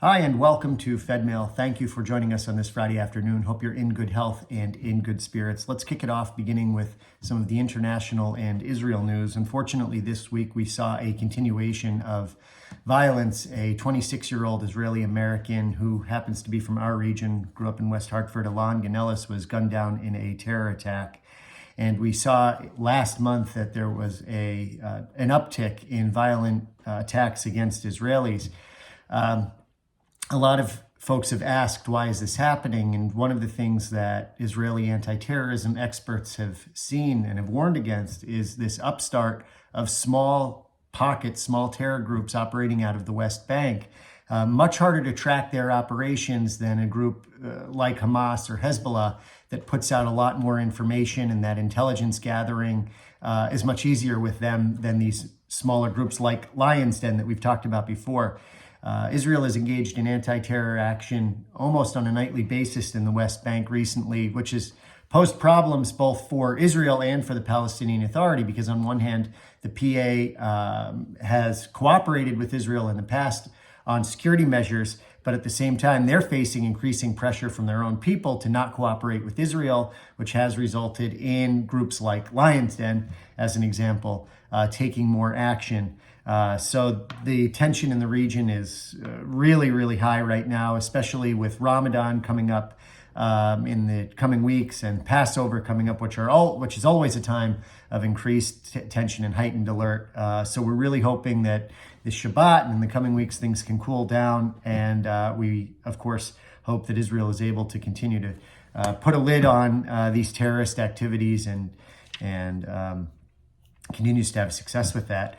Hi, and welcome to Fedmail. Thank you for joining us on this Friday afternoon. Hope you're in good health and in good spirits. Let's kick it off beginning with some of the international and Israel news. Unfortunately, this week we saw a continuation of violence. A 26-year-old Israeli American who happens to be from our region, grew up in West Hartford, Alon Ganellis, was gunned down in a terror attack. And we saw last month that there was an uptick in violent attacks against Israelis. A lot of folks have asked, why is this happening? And one of the things that Israeli anti-terrorism experts have seen and have warned against is this upstart of small pockets, small terror groups operating out of the West Bank. Much harder to track their operations than a group like Hamas or Hezbollah that puts out a lot more information, and that intelligence gathering is much easier with them than these smaller groups like Lion's Den that we've talked about before. Israel is engaged in anti-terror action almost on a nightly basis in the West Bank recently, which has posed problems both for Israel and for the Palestinian Authority, because on one hand, the PA has cooperated with Israel in the past on security measures, but at the same time, they're facing increasing pressure from their own people to not cooperate with Israel, which has resulted in groups like Lion's Den, as an example, taking more action. So the tension in the region is really, really high right now, especially with Ramadan coming up in the coming weeks, and Passover coming up, which is always a time of increased tension and heightened alert. So we're really hoping that this Shabbat and in the coming weeks things can cool down, and we, of course, hope that Israel is able to continue to put a lid on these terrorist activities and continues to have success with that.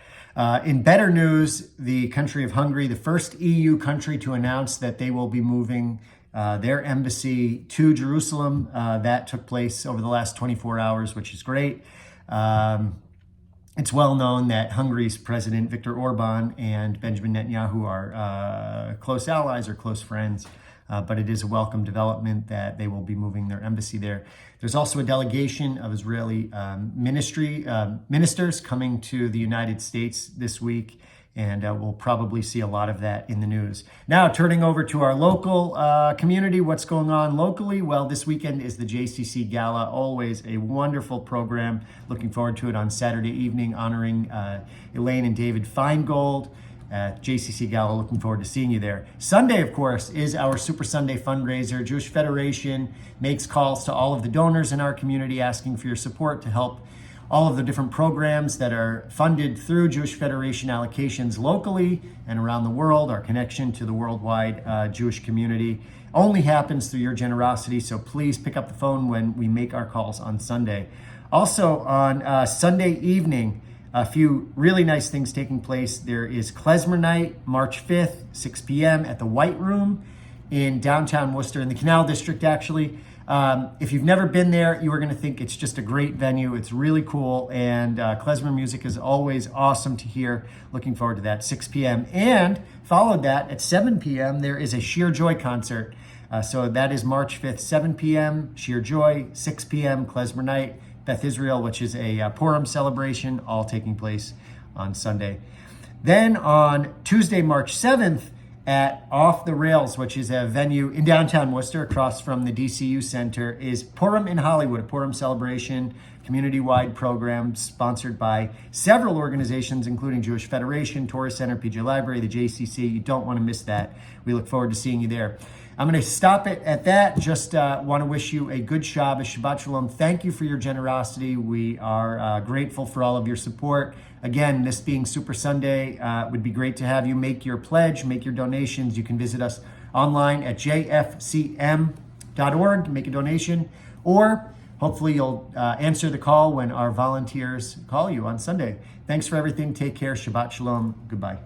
In better news, the country of Hungary, the first EU country to announce that they will be moving their embassy to Jerusalem. That took place over the last 24 hours, which is great. It's well known that Hungary's President Viktor Orban and Benjamin Netanyahu are close allies or close friends. But it is a welcome development that they will be moving their embassy there. There's also a delegation of Israeli ministers coming to the United States this week, and we'll probably see a lot of that in the news. Now, turning over to our local community, what's going on locally? Well, this weekend is the JCC Gala, always a wonderful program. Looking forward to it on Saturday evening, honoring Elaine and David Feingold at JCC Gala. Looking forward to seeing you there. Sunday, of course, is our Super Sunday fundraiser. Jewish Federation makes calls to all of the donors in our community asking for your support to help all of the different programs that are funded through Jewish Federation allocations locally and around the world. Our connection to the worldwide Jewish community only happens through your generosity, so please pick up the phone when we make our calls on Sunday. Also, on Sunday evening, a few really nice things taking place. There is Klezmer Night, March 5th, 6 p.m. at the White Room in downtown Worcester, in the Canal District, actually. If you've never been there, you are going to think it's just a great venue. It's really cool, and klezmer music is always awesome to hear. Looking forward to that, 6 p.m. And followed that, at 7 p.m., there is a Sheer Joy concert. So that is March 5th, 7 p.m., Sheer Joy, 6 p.m., Klezmer Night, Beth Israel, which is a Purim celebration, all taking place on Sunday. Then on Tuesday, March 7th, at Off the Rails, which is a venue in downtown Worcester across from the DCU Center, is Purim in Hollywood, a Purim celebration, community-wide program sponsored by several organizations, including Jewish Federation, Torah Center, PJ Library, the JCC. You don't want to miss that. We look forward to seeing you there. I'm going to stop it at that. Just want to wish you a good Shabbos, Shabbat Shalom. Thank you for your generosity. We are grateful for all of your support. Again, this being Super Sunday, it would be great to have you make your pledge, make your donations. You can visit us online at jfcm.org to make a donation, or hopefully you'll answer the call when our volunteers call you on Sunday. Thanks for everything. Take care. Shabbat Shalom. Goodbye.